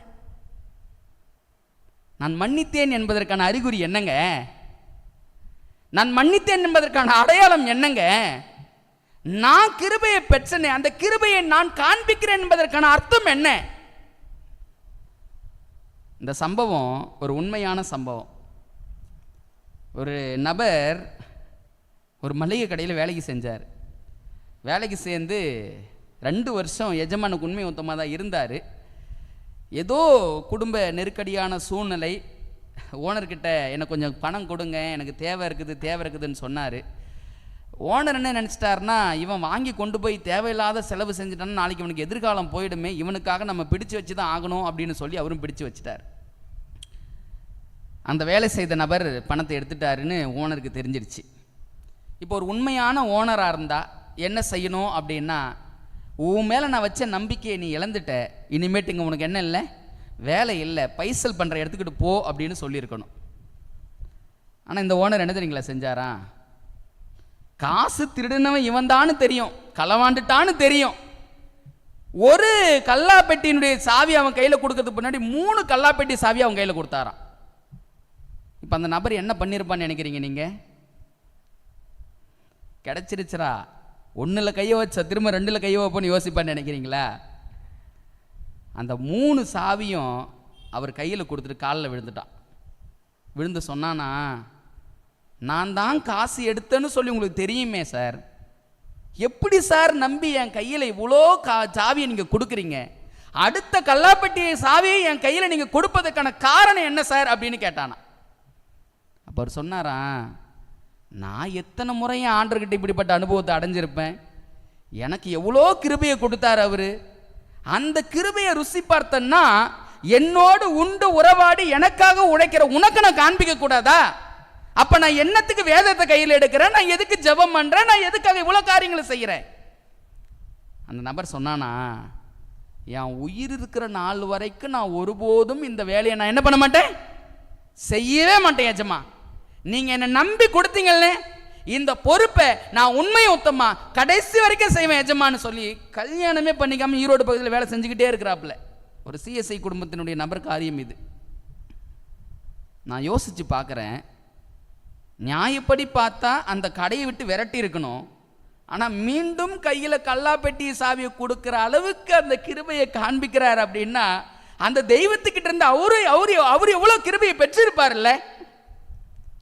நான் மன்னித்தேன் என்பதற்கான அறிகுறி என்னங்க? நான் மன்னித்தேன் என்பதற்கான அடையாளம் என்னங்க? நான் கிருபையை பெற்றனே, அந்த கிருபையை நான் காண்பிக்கிறேன் என்பதற்கான அர்த்தம் என்ன? இந்த சம்பவம் ஒரு உண்மையான சம்பவம். ஒரு நபர் ஒரு மளிகை கடையில் வேலைக்கு செஞ்சார். வேலைக்கு சேர்ந்து 2 வருஷம் எஜமானுக்கு உண்மை ஒத்தமாக தான் இருந்தார். ஏதோ குடும்ப நெருக்கடியான சூழ்நிலை, ஓனர்கிட்ட எனக்கு கொஞ்சம் பணம் கொடுங்க, எனக்கு தேவை இருக்குதுன்னு சொன்னார். ஓனர் என்ன நினச்சிட்டாருன்னா, இவன் வாங்கி கொண்டு போய் தேவையில்லாத செலவு செஞ்சுட்டான்னு நாளைக்கு இவனுக்கு எதிர்காலம் போயிடுமே, இவனுக்காக நம்ம பிடிச்சு வச்சு தான் ஆகணும் அப்படின்னு சொல்லி அவரும் பிடிச்சு வச்சுட்டார். அந்த வேலை செய்த நபர் பணத்தை எடுத்துட்டாருன்னு ஓனருக்கு தெரிஞ்சிருச்சு. இப்போ ஒரு உண்மையான ஓனராக இருந்தால் என்ன செய்யணும் அப்படின்னா, உன் மேலே நான் வச்ச நம்பிக்கையை நீ இழந்துட்ட, இனிமேட்டுங்க உனக்கு என்ன இல்லை, வேலை இல்லை, பைசல் பண்ணுற எடுத்துக்கிட்டு போ அப்படின்னு சொல்லியிருக்கணும். ஆனால் இந்த ஓனர் என்ன தெரியுங்களா செஞ்சாரா? காசு திருடினவன் இவன் தான்னு தெரியும், களவாண்டுட்டான்னு தெரியும். ஒரு கல்லாப்பெட்டியினுடைய சாவி அவன் கையில் கொடுக்கறதுக்கு முன்னாடி 3 கல்லாப்பெட்டி சாவி அவன் கையில் கொடுத்தாராம். இப்போ அந்த நபர் என்ன பண்ணியிருப்பான்னு நினைக்கிறீங்க நீங்கள்? கிடைச்சிருச்சுரா, 1ல் கையை வச்ச திரும்ப 2ல் கையை வைப்போன்னு யோசிப்பான்னு நினைக்கிறீங்களா? அந்த 3 சாவியும் அவர் கையில் கொடுத்துட்டு காலில் விழுந்துட்டான். விழுந்து சொன்னானா, நான் தான் காசு எடுத்தேன்னு சொல்லி உங்களுக்கு தெரியுமே சார், எப்படி சார் நம்பி என் கையில் இவ்வளோ சாவியை நீங்கள் கொடுக்குறீங்க? அடுத்த கல்லாப்பட்டி சாவியை என் கையில் நீங்கள் கொடுப்பதற்கான காரணம் என்ன சார் அப்படின்னு கேட்டானா. அப்போ அவர் சொன்னாரா, நான் எத்தனை முறை என் ஆண்டர்கிட்ட இப்படிப்பட்ட அனுபவத்தை அடைஞ்சிருப்பேன், எனக்கு எவ்வளோ கிருபையை கொடுத்தார் அவர், அந்த கிருபையை ருசி பார்த்தன்னா என்னோடு உண்டு உறவாடி எனக்காக உழைக்கிற உனக்கு நான் காண்பிக்க கூடாதா? அப்ப நான் என்னத்துக்கு வேதத்தை கையில் எடுக்கிறேன், நான் எதுக்கு ஜெபம் பண்றேன், நான் எதுக்காக இவ்வளவு காரியங்களை செய்யறேன்? அந்த நபர் சொன்னானா, என் உயிர் இருக்கிற நாள் வரைக்கும் நான் ஒருபோதும் இந்த வேலையை நான் என்ன பண்ண மாட்டேன், செய்யவே மாட்டேன் எஜமா. நீங்க என்ன நம்பி கொடுத்தீங்கல்ல, இந்த பொறுப்பை நான் உண்மை உத்தமா கடைசி வரைக்கும் செய்வேன் எஜமான்னு சொல்லி கல்யாணமே பண்ணிக்காம ஈரோடு பகுதியில் வேலை செஞ்சுக்கிட்டே இருக்கிறாப்புல ஒரு சிஎஸ்ஐ குடும்பத்தினுடைய நபர் காரியம் இது. நான் யோசிச்சு பார்க்குறேன், நியாயப்படி பார்த்தா அந்த கடையை விட்டு விரட்டி இருக்கணும். ஆனால் மீண்டும் கையில் கல்லாப்பெட்டி சாவியை கொடுக்குற அளவுக்கு அந்த கிருபையை காண்பிக்கிறார் அப்படின்னா, அந்த தெய்வத்துக்கிட்ட இருந்து அவரு எவ்வளோ கிருபையை பெற்றிருப்பார்ல.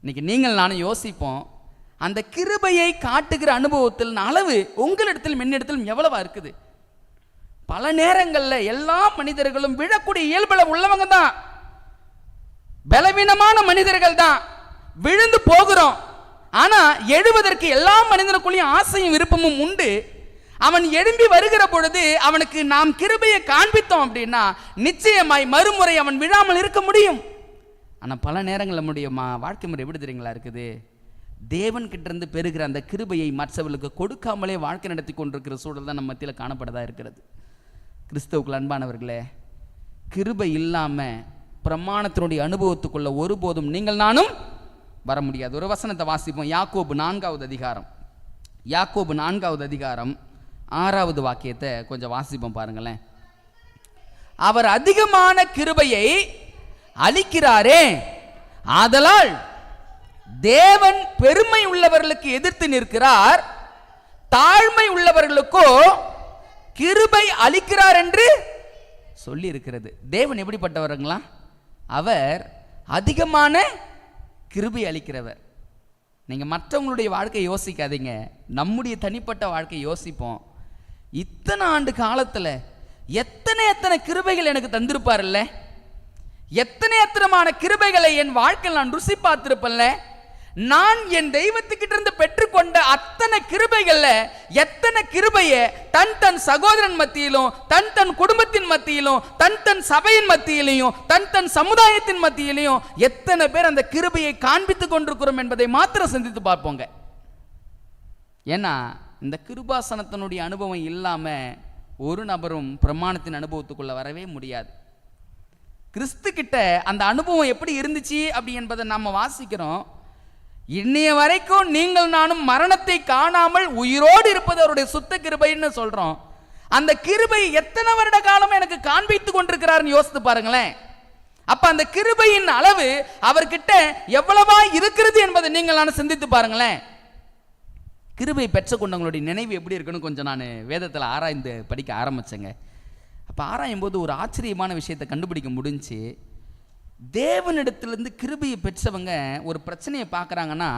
இன்னைக்கு நீங்கள் நானும் யோசிப்போம், அந்த கிருபையை காட்டுகிற அனுபவத்தில் அளவு உங்களிடத்தில் என்னிடத்திலும் எவ்வளவா இருக்குது? பல நேரங்களில் எல்லா மனிதர்களும் விழக்கூடிய இயல்புல உள்ளவங்க தான், பலவீனமான மனிதர்கள் தான், விழுந்து போகிறோம். ஆனா எழுவதற்கு எல்லா மனிதனுக்குள்ளேயும் ஆசையும் விருப்பமும் உண்டு. அவன் எழும்பி வருகிற பொழுது அவனுக்கு நாம் கிருபையை காண்பித்தோம் அப்படின்னா நிச்சயமாய் மறுமுறை அவன் விழாமல் இருக்க முடியும். ஆனா பல நேரங்கள் நம்முடைய வாழ்க்கை முறை எப்படி தெரியுங்களா இருக்குது? தேவன் கிட்ட இருந்து பெறுகிற அந்த கிருபையை மற்றவர்களுக்கு கொடுக்காமலே வாழ்க்கை நடத்தி கொண்டிருக்கிற சூழல் தான் நம்ம மத்தியில் காணப்படதா இருக்கிறது. கிறிஸ்தவுக்குள் அன்பானவர்களே, கிருபை இல்லாம பிரமாணத்தினுடைய அனுபவத்துக்குள்ள ஒருபோதும் நீங்கள் நானும் வர முடியாது. ஒரு வசனத்தை வாசிப்போம். யாக்கோபு 4வது அதிகாரம், யாக்கோபு 4வது அதிகாரம் 6வது வாக்கியத்தை கொஞ்சம் வாசிப்போம் பாருங்களேன். அவர் அதிகமான கிருபையை அளிக்கிறாரே, ஆதலால் தேவன் பெருமை உள்ளவர்களுக்கு எதிர்த்து நிற்கிறார், தாழ்மை உள்ளவர்களுக்கோ கிருபை அளிக்கிறார் என்று சொல்லி இருக்கிறது. தேவன் எப்படிப்பட்டவருங்களா? அவர் அதிகமான கிருபை அளிக்கிறவர். நீங்க மற்றவங்களுடைய வாழ்க்கையை யோசிக்காதீங்க, நம்முடைய தனிப்பட்ட வாழ்க்கையை யோசிப்போம். இத்தனை ஆண்டு காலத்தில் எத்தனை கிருபைகள் எனக்கு தந்திருப்பார்ல, எத்தனைமான கிருபைகளை என் வாழ்க்கையில் நான் ருசி பார்த்திருப்பேன்ல. நான் என் தெய்வத்துக்கிட்ட இருந்து பெற்றுக்கொண்ட அத்தனை கிருபைகள்ல எத்தனை கிருபைய தன் தன் சகோதரன் மத்தியிலும், தன் தன் குடும்பத்தின் மத்தியிலும், தன் தன் சபையின் மத்தியிலையும், தன் தன் சமுதாயத்தின் மத்தியிலையும் எத்தனை பேர் அந்த கிருபையை காண்பித்துக் கொண்டிருக்கிறோம் என்பதை மாத்திரம் சிந்தித்து பார்ப்போங்க. ஏன்னா இந்த கிருபாசனத்தினுடைய அனுபவம் இல்லாம ஒரு நபரும் பிரமாணத்தின் அனுபவத்துக்குள்ள வரவே முடியாது. கிறிஸ்து கிட்ட அந்த அனுபவம் எப்படி இருந்துச்சு அப்படி என்பதை நாம வாசிக்கிறோம். இன்னைய வரைக்கும் நீங்கள் நானும் மரணத்தை காணாமல் உயிரோடு இருப்பது அவருடைய சுத்த கிருபைன்னு சொல்றோம். அந்த கிருபை எத்தனை வருட காலம் எனக்கு காண்பித்துக் கொண்டிருக்கிறார்னு யோசித்து பாருங்களேன். அப்ப அந்த கிருபையின் அளவு அவர்கிட்ட எவ்வளவா இருக்கிறது என்பதை நீங்கள் நானும் சிந்தித்து பாருங்களேன். கிருபை பெற்றுக்கொண்டவங்களுடைய நினைவு எப்படி இருக்குன்னு கொஞ்சம் நான் வேதத்தில் ஆராய்ந்து படிக்க ஆரம்பிச்சேங்க. அப்போ ஆராயும் போது ஒரு ஆச்சரியமான விஷயத்தை கண்டுபிடிக்க முடிஞ்சு. தேவனிடத்திலிருந்து கிருபையை பெற்றவங்க ஒரு பிரச்சனையை பார்க்குறாங்கன்னா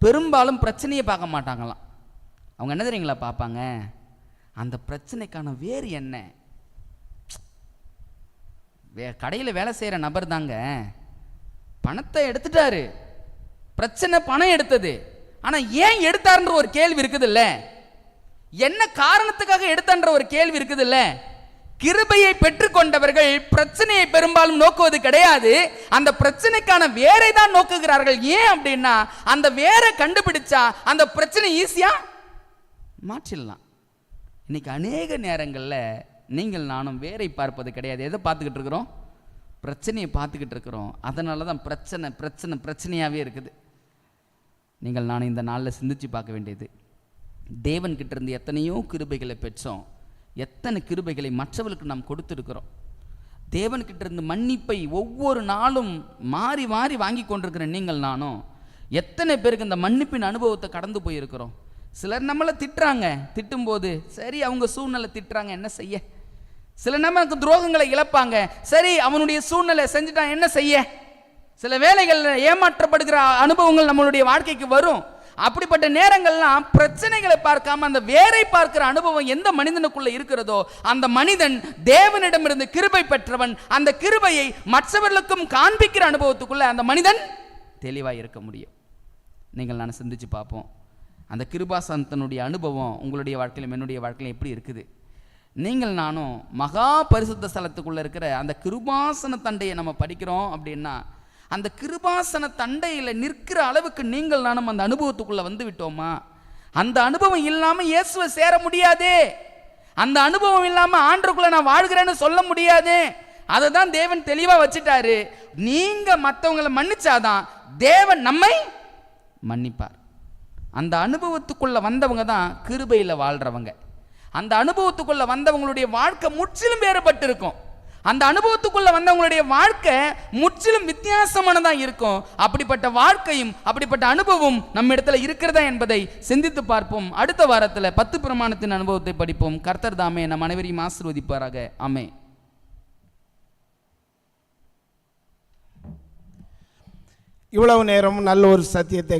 பெரும்பாலும் பிரச்சனையை பார்க்க மாட்டாங்களாம். அவங்க என்ன தெரியுங்களா பார்ப்பாங்க, அந்த பிரச்சனைக்கான வேறு என்ன. கடையில் வேலை செய்கிற நபர் தாங்க பணத்தை எடுத்துட்டாரு, பிரச்சனை பணம் எடுத்தது. ஆனால் ஏன் எடுத்தாருன்ற ஒரு கேள்வி இருக்குது இல்லை, என்ன காரணத்துக்காக எடுத்தான்ற ஒரு கேள்வி இருக்குது இல்லை. கிருபையை பெற்றுக்கொண்டவர்கள் பிரச்சனையை பெரும்பாலும் நோக்குவது கிடையாது, அந்த பிரச்சனைக்கான வேரை தான் நோக்குகிறார்கள். ஏன் அப்படின்னா அந்த வேரை கண்டுபிடிச்சா அந்த பிரச்சனை ஈஸியா மாற்றிடலாம். இன்னைக்கு அநேக நேரங்களில் நீங்கள் நானும் வேரை பார்ப்பது கிடையாது. எதை பார்த்துக்கிட்டு இருக்கிறோம்? பிரச்சனையை பார்த்துக்கிட்டு இருக்கிறோம். அதனால தான் பிரச்சனையாகவே இருக்குது. நீங்கள் நானும் இந்த நாளில் சிந்திச்சு பார்க்க வேண்டியது, தேவன்கிட்ட இருந்து எத்தனையோ கிருபைகளை பெற்றோம், எத்தனை கிருபைகளை மற்றவர்களுக்கு நாம் கொடுத்துருக்கிறோம். தேவன்கிட்ட இருந்து மன்னிப்பை ஒவ்வொரு நாளும் மாறி மாறி வாங்கி கொண்டிருக்கிற நீங்கள் நானும் எத்தனை பேருக்கு இந்த மன்னிப்பின் அனுபவத்தை கடந்து போயிருக்கிறோம். சிலர் நம்மளை திட்டுறாங்க, திட்டும்போது சரி அவங்க சூழ்நிலை திட்டுறாங்க என்ன செய்ய. சில நமக்கு துரோகங்களை இழப்பாங்க, சரி அவனுடைய சூழ்நிலை செஞ்சுட்டான் என்ன செய்ய. சில வேளைகள் ஏமாற்றப்படுகிற அனுபவங்கள் நம்மளுடைய வாழ்க்கைக்கு வரும். அப்படிப்பட்ட நேரங்கள்லாம் பிரச்சனைகளை பார்க்காம அந்த வேரை பார்க்கிற அனுபவம் எந்த மனிதனுக்குள்ள இருக்கிறதோ அந்த மனிதன் தேவனிடமிருந்து கிருபை பெற்றவன். அந்த கிருபையை மற்றவர்களுக்கும் காண்பிக்கிற அனுபவத்துக்குள்ள அந்த மனிதன் தெளிவாக இருக்க முடியும். நீங்கள் நான் சிந்திச்சு பார்ப்போம், அந்த கிருபாசனத்தினுடைய அனுபவம் உங்களுடைய வாழ்க்கையிலும் என்னுடைய வாழ்க்கையிலும் எப்படி இருக்குது. நீங்கள் நானும் மகா பரிசுத்த ஸ்தலத்துக்குள்ள இருக்கிற அந்த கிருபாசன தண்டையை நம்ம படிக்கிறோம் அப்படின்னா அந்த கிருபாசன தண்டையில் நிற்கிற அளவுக்கு நீங்கள் நானும் அந்த அனுபவத்துக்குள்ள வந்து விட்டோமா? அந்த அனுபவம் இல்லாமல் இயேசுவை சேர முடியாதே. அந்த அனுபவம் இல்லாமல் ஆண்டருக்குள்ள நான் வாழ்கிறேன்னு சொல்ல முடியாது. அதை தான் தேவன் தெளிவாக வச்சுட்டாரு. நீங்க மற்றவங்களை மன்னிச்சாதான் தேவன் நம்மை மன்னிப்பார். அந்த அனுபவத்துக்குள்ள வந்தவங்க தான் கிருபையில் வாழ்றவங்க. அந்த அனுபவத்துக்குள்ள வந்தவங்களுடைய வாழ்க்கை முற்றிலும் வேறுபட்டு இருக்கும். அந்த அனுபவத்துக்குள்ள வந்தவங்களுடைய வாழ்க்கை முற்றிலும் வித்தியாசமானதான் இருக்கும். அப்படிப்பட்ட வாழ்க்கையும் அப்படிப்பட்ட அனுபவம் நம்ம இடத்துல இருக்கிறதா என்பதை சிந்தித்து பார்ப்போம். அடுத்த வாரத்தில் 10 பிரமாணத்தின் அனுபவத்தை படிப்போம். கர்த்தர் தாமே நம் அனைவரையும் ஆசீர்வதிப்பாராக. ஆமென். இவ்வளவு நேரம் நல்ல ஒரு சத்தியத்தை